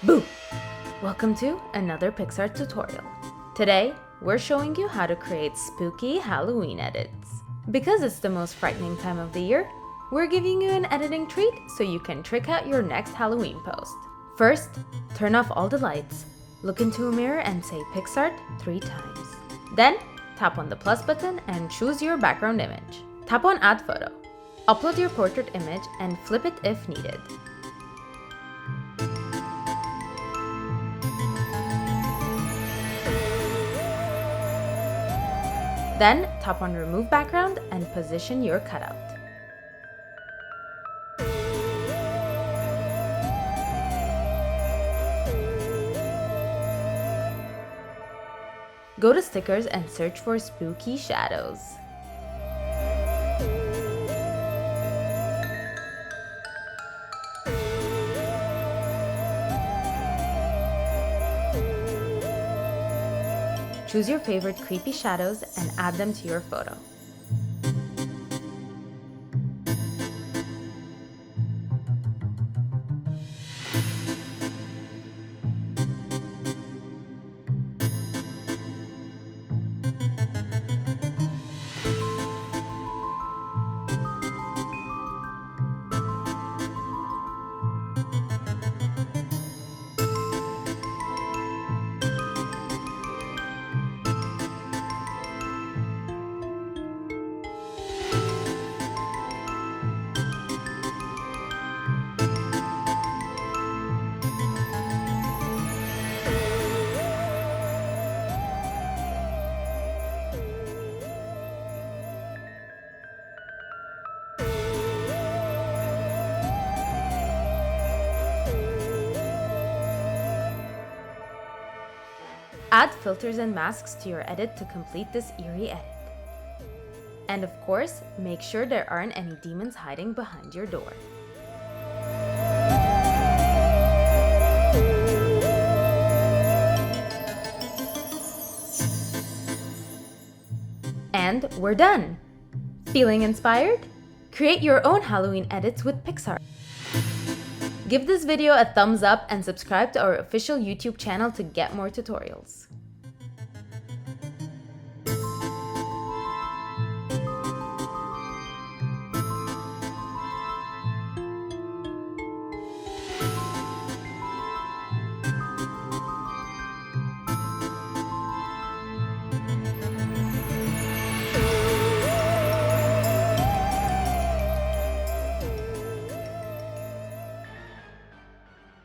Boo! Welcome to another Picsart tutorial. Today, we're showing you how to create spooky Halloween edits. Because it's the most frightening time of the year, we're giving you an editing treat so you can trick out your next Halloween post. First, turn off all the lights, look into a mirror and say Picsart 3 times. Then, tap on the plus button and choose your background image. Tap on Add Photo. Upload your portrait image and flip it if needed. Then, tap on Remove Background and position your cutout. Go to Stickers and search for Spooky Shadows. Choose your favorite creepy shadows and add them to your photo. Add filters and masks to your edit to complete this eerie edit. And of course, make sure there aren't any demons hiding behind your door. And we're done! Feeling inspired? Create your own Halloween edits with Picsart. Give this video a thumbs up and subscribe to our official YouTube channel to get more tutorials.